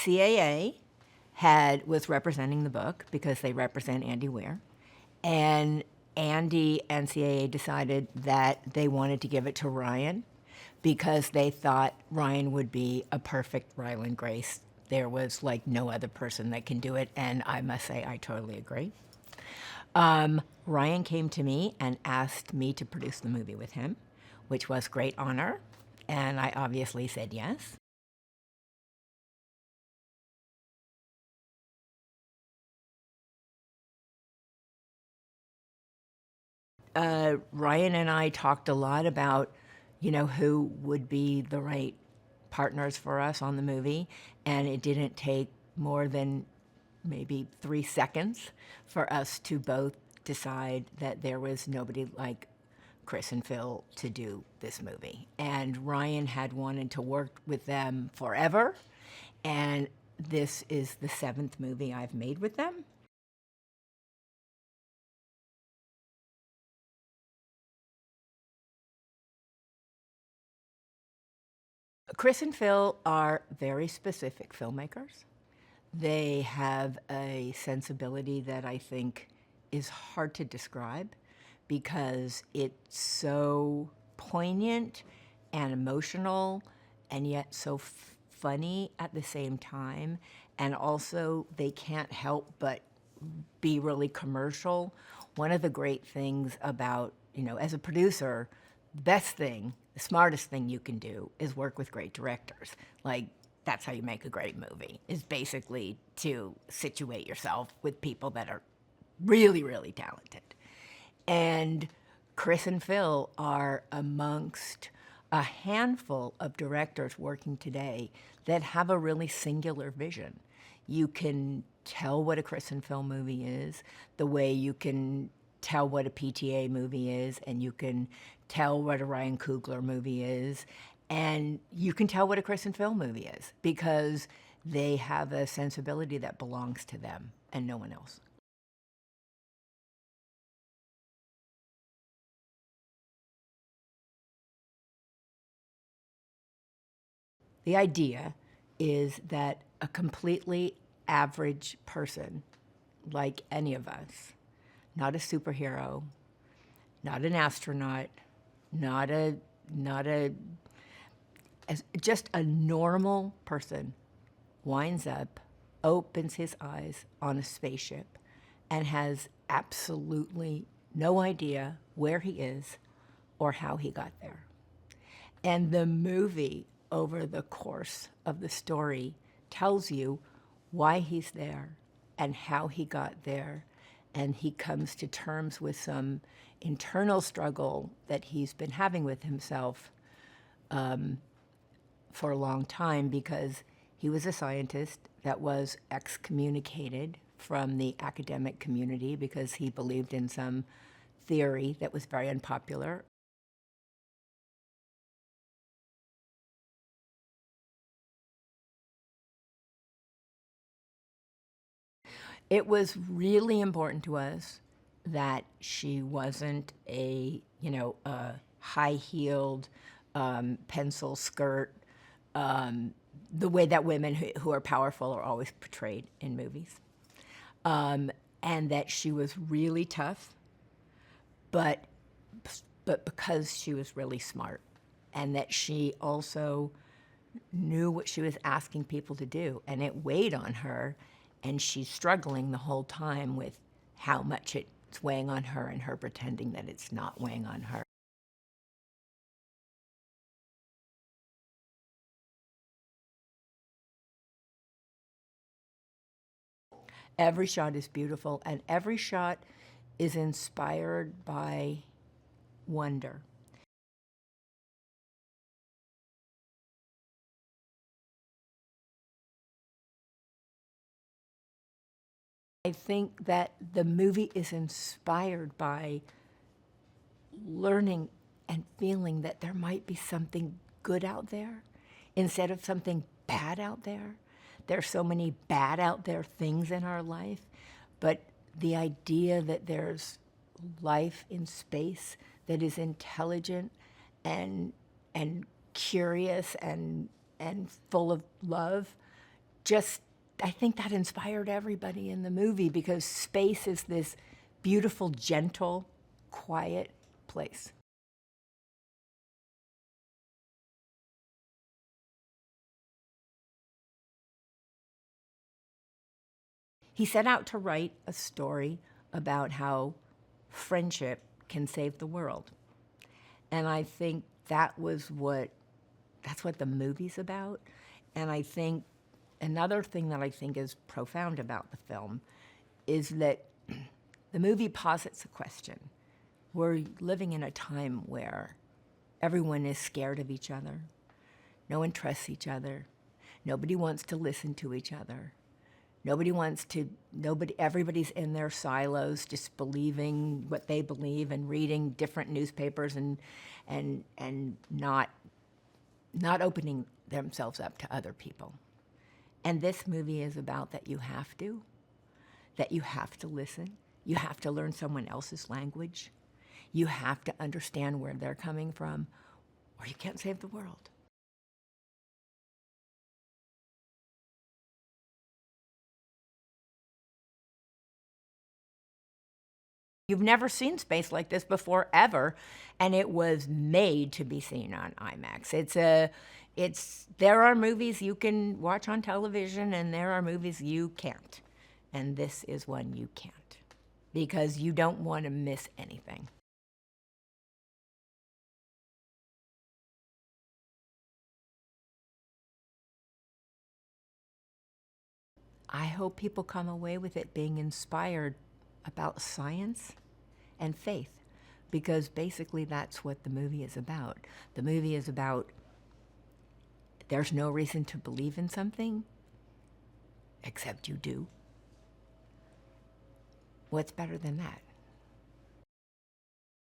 CAA was representing the book because they represent Andy Weir, and Andy and CAA decided that they wanted to give it to Ryan because they thought Ryan would be a perfect Ryland Grace. There was like no other person that can do it, and I must say I totally agree. Ryan came to me and asked me to produce the movie with him, which was great honor, and I obviously said yes. Ryan and I talked a lot about, who would be the right partners for us on the movie, and it didn't take more than maybe 3 seconds for us to both decide that there was nobody like Chris and Phil to do this movie. And Ryan had wanted to work with them forever, and this is the 7th movie I've made with them. Chris and Phil are very specific filmmakers. They have a sensibility that I think is hard to describe because it's so poignant and emotional and yet so funny at the same time. And also, they can't help but be really commercial. One of the great things about, as a producer, the best thing, the smartest thing you can do is work with great directors. Like, that's how you make a great movie, is basically to situate yourself with people that are really, really talented. And Chris and Phil are amongst a handful of directors working today that have a really singular vision. You can tell what a Chris and Phil movie is, the way you can tell what a p.g.a. movie is, and you can tell what a Ryan Coogler movie is, and you can tell what a Chris and Phil movie is because they have a sensibility that belongs to them and no one else. The idea is that a completely average person, like any of us, not a superhero, not an astronaut, just a normal person, winds up, opens his eyes on a spaceship, and has absolutely no idea where he is or how he got there. And the movie, over the course of the story, tells you why he's there and how he got there. And he comes to terms with some internal struggle that he's been having with himself for a long time because he was a scientist that was excommunicated from the academic community because he believed in some theory that was very unpopular. It was really important to us that she wasn't a high-heeled pencil skirt, the way that women who are powerful are always portrayed in movies, and that she was really tough, but because she was really smart, and that she also knew what she was asking people to do, and it weighed on her. And she's struggling the whole time with how much it's weighing on her and her pretending that it's not weighing on her. Every shot is beautiful, and every shot is inspired by wonder. I think that the movie is inspired by learning and feeling that there might be something good out there instead of something bad out there. There's so many bad out there things in our life, but the idea that there's life in space that is intelligent and curious and full of love just, I think that inspired everybody in the movie because space is this beautiful, gentle, quiet place. He set out to write a story about how friendship can save the world. And I think that's what the movie's about. And I think another thing that I think is profound about the film is that the movie posits a question. We're living in a time where everyone is scared of each other. No one trusts each other. Nobody wants to listen to each other. Everybody's in their silos, just believing what they believe and reading different newspapers and not opening themselves up to other people. And this movie is about that you have to listen. You have to learn someone else's language. You have to understand where they're coming from, or you can't save the world. You've never seen space like this before, ever, and it was made to be seen on IMAX. There are movies you can watch on television, and there are movies you can't. And this is one you can't, because you don't want to miss anything. I hope people come away with it being inspired about science and faith, because basically that's what the movie is about. The movie is about there's no reason to believe in something except you do. What's better than that?